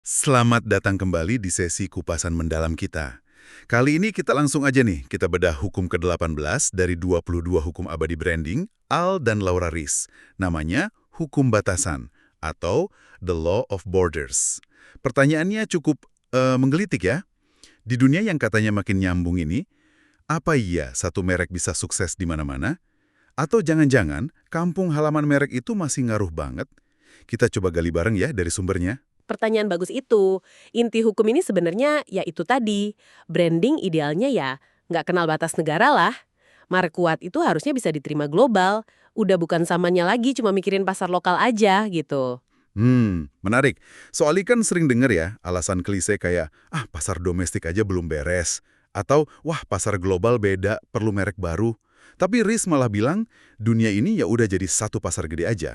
Selamat datang kembali di sesi kupasan mendalam kita. Kali ini kita langsung aja nih, kita bedah hukum ke-18 dari 22 hukum abadi branding, Al dan Laura Ries. Namanya hukum batasan, atau The Law of Borders. Pertanyaannya cukup menggelitik ya. Di dunia yang katanya makin nyambung ini, apa iya satu merek bisa sukses di mana-mana? Atau jangan-jangan kampung halaman merek itu masih ngaruh banget? Kita coba gali bareng ya dari sumbernya. Pertanyaan bagus itu. Inti hukum ini sebenarnya ya itu tadi. Branding idealnya ya nggak kenal batas negara lah. Merek kuat itu harusnya bisa diterima global. Udah bukan samanya lagi cuma mikirin pasar lokal aja gitu. Menarik. Soalnya kan sering dengar ya, alasan klise kayak, pasar domestik aja belum beres. Atau, wah pasar global beda, perlu merek baru. Tapi Riz malah bilang, dunia ini ya udah jadi satu pasar gede aja.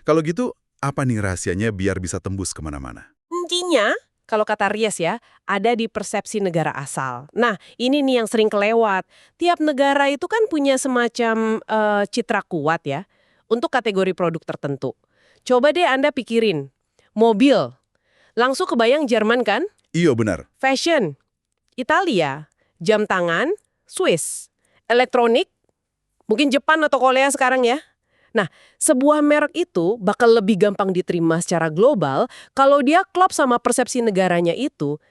Kalau gitu, apa nih rahasianya biar bisa tembus kemana-mana? Intinya, kalau kata Ries ya, ada di persepsi negara asal. Nah, ini nih yang sering kelewat. Tiap negara itu kan punya semacam citra kuat ya, untuk kategori produk tertentu. Coba deh Anda pikirin, mobil. Langsung kebayang Jerman kan? Iya benar. Fashion, Italia. Jam tangan, Swiss. Elektronik, mungkin Jepan atau Korea sekarang ya. Nah, sebuah merek itu bakal lebih gampang diterima secara global kalau dia klop sama persepsi negaranya itu.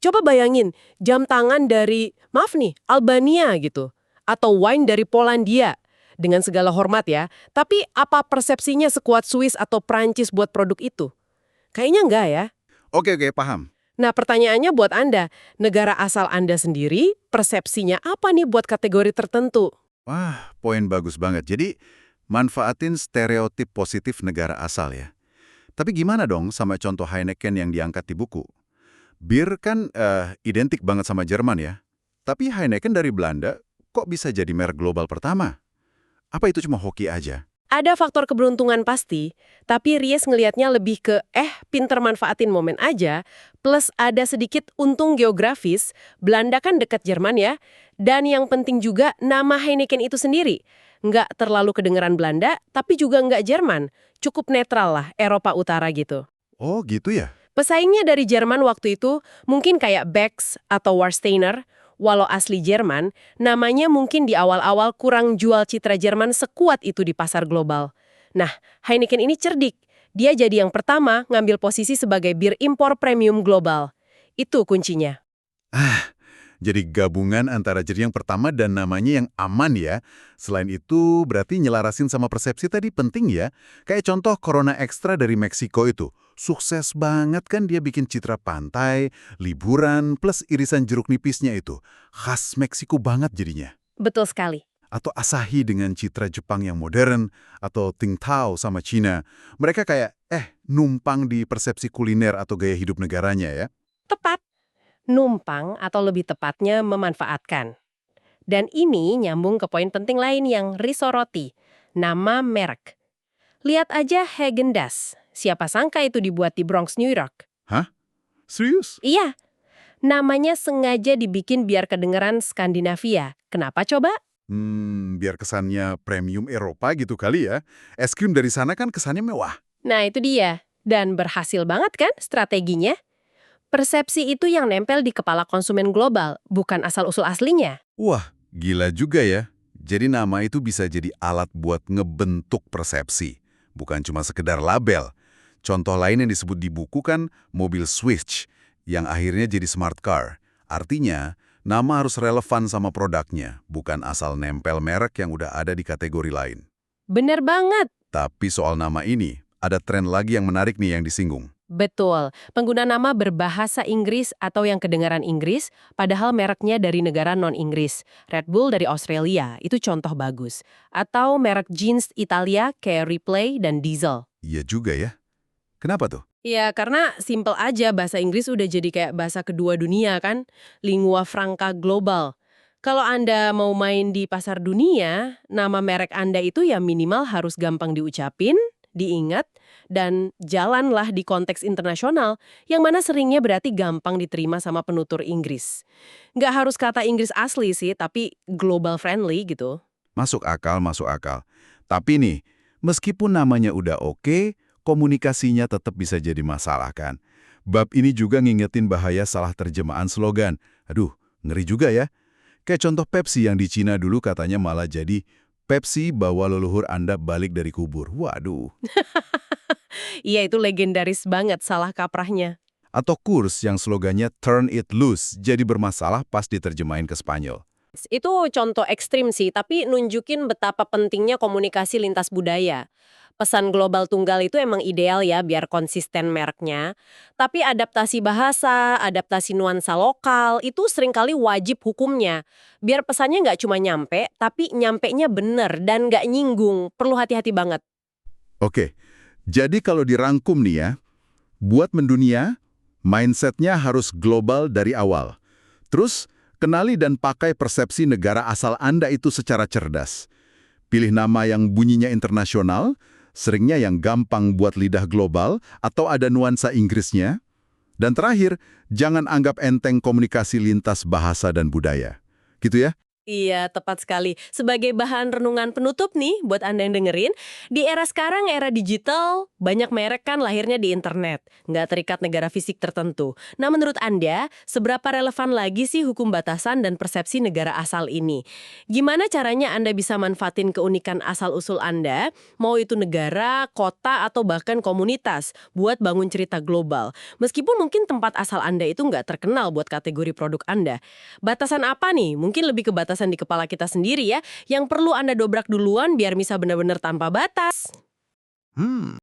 Coba bayangin, jam tangan dari, maaf nih, Albania gitu. Atau wine dari Polandia. Dengan segala hormat ya. Tapi apa persepsinya sekuat Swiss atau Prancis buat produk itu? Kayaknya enggak ya. Oke, paham. Nah, pertanyaannya buat Anda, negara asal Anda sendiri, persepsinya apa nih buat kategori tertentu? Wah, poin bagus banget. Jadi, manfaatin stereotip positif negara asal ya. Tapi gimana dong sama contoh Heineken yang diangkat di buku? Bir kan identik banget sama Jerman ya. Tapi Heineken dari Belanda kok bisa jadi merek global pertama? Apa itu cuma hoki aja? Ada faktor keberuntungan pasti, tapi Ries ngelihatnya lebih ke pinter manfaatin momen aja, plus ada sedikit untung geografis, Belanda kan dekat Jerman ya, dan yang penting juga nama Heineken itu sendiri. Nggak terlalu kedengeran Belanda, tapi juga nggak Jerman, cukup netral lah, Eropa Utara gitu. Oh gitu ya? Pesaingnya dari Jerman waktu itu mungkin kayak Becks atau Warsteiner, walau asli Jerman, namanya mungkin di awal-awal kurang jual citra Jerman sekuat itu di pasar global. Nah, Heineken ini cerdik. Dia jadi yang pertama ngambil posisi sebagai bir impor premium global. Itu kuncinya. Jadi gabungan antara jadi yang pertama dan namanya yang aman ya. Selain itu berarti nyelarasin sama persepsi tadi penting ya. Kayak contoh Corona Extra dari Meksiko itu. Sukses banget kan dia bikin citra pantai, liburan, plus irisan jeruk nipisnya itu. Khas Meksiko banget jadinya. Betul sekali. Atau Asahi dengan citra Jepang yang modern, atau Tsingtao sama Cina. Mereka kayak, numpang di persepsi kuliner atau gaya hidup negaranya ya. Tepat. Numpang atau lebih tepatnya memanfaatkan. Dan ini nyambung ke poin penting lain yang risoroti, nama merek. Lihat aja Häagen-Dazs. Siapa sangka itu dibuat di Bronx, New York? Hah? Serius? Iya, namanya sengaja dibikin biar kedengeran Skandinavia. Kenapa coba? Biar kesannya premium Eropa gitu kali ya. Es krim dari sana kan kesannya mewah. Nah itu dia. Dan berhasil banget kan strateginya? Persepsi itu yang nempel di kepala konsumen global, bukan asal-usul aslinya. Wah, gila juga ya. Jadi nama itu bisa jadi alat buat ngebentuk persepsi. Bukan cuma sekedar label. Contoh lain yang disebut di buku kan mobil Switch, yang akhirnya jadi smart car. Artinya, nama harus relevan sama produknya, bukan asal nempel merek yang udah ada di kategori lain. Bener banget. Tapi soal nama ini, ada tren lagi yang menarik nih yang disinggung. Betul, pengguna nama berbahasa Inggris atau yang kedengaran Inggris, padahal mereknya dari negara non-Inggris. Red Bull dari Australia, itu contoh bagus. Atau merek jeans Italia kayak Replay dan Diesel. Iya juga ya. Kenapa tuh? Ya, karena simple aja bahasa Inggris udah jadi kayak bahasa kedua dunia kan, lingua franca global. Kalau Anda mau main di pasar dunia, nama merek Anda itu ya minimal harus gampang diucapin, diingat, dan jalanlah di konteks internasional, yang mana seringnya berarti gampang diterima sama penutur Inggris. Nggak harus kata Inggris asli sih, tapi global friendly gitu. Masuk akal, masuk akal. Tapi nih, meskipun namanya udah oke, komunikasinya tetap bisa jadi masalah kan. Bab ini juga ngingetin bahaya salah terjemahan slogan. Aduh, ngeri juga ya. Kayak contoh Pepsi yang di Cina dulu katanya malah jadi Pepsi bawa leluhur Anda balik dari kubur. Waduh. Iya, itu legendaris banget salah kaprahnya. Atau kurs yang slogannya Turn It Loose jadi bermasalah pas diterjemahin ke Spanyol. Itu contoh ekstrim sih, tapi nunjukin betapa pentingnya komunikasi lintas budaya. Pesan global tunggal itu emang ideal ya biar konsisten mereknya. Tapi adaptasi bahasa, adaptasi nuansa lokal, itu seringkali wajib hukumnya. Biar pesannya nggak cuma nyampe, tapi nyampenya bener dan nggak nyinggung. Perlu hati-hati banget. Oke, jadi kalau dirangkum nih ya, buat mendunia, mindsetnya harus global dari awal. Terus, kenali dan pakai persepsi negara asal Anda itu secara cerdas. Pilih nama yang bunyinya internasional, seringnya yang gampang buat lidah global, atau ada nuansa Inggrisnya. Dan terakhir, jangan anggap enteng komunikasi lintas bahasa dan budaya. Gitu ya? Iya, tepat sekali. Sebagai bahan renungan penutup nih, buat Anda yang dengerin, di era sekarang, era digital, banyak merek kan lahirnya di internet, nggak terikat negara fisik tertentu. Nah, menurut Anda, seberapa relevan lagi sih hukum batasan dan persepsi negara asal ini? Gimana caranya Anda bisa manfaatin keunikan asal-usul Anda, mau itu negara, kota, atau bahkan komunitas, buat bangun cerita global? Meskipun mungkin tempat asal Anda itu nggak terkenal buat kategori produk Anda. Batasan apa nih? Mungkin lebih ke batasan di kepala kita sendiri ya, yang perlu Anda dobrak duluan biar bisa benar-benar tanpa batas.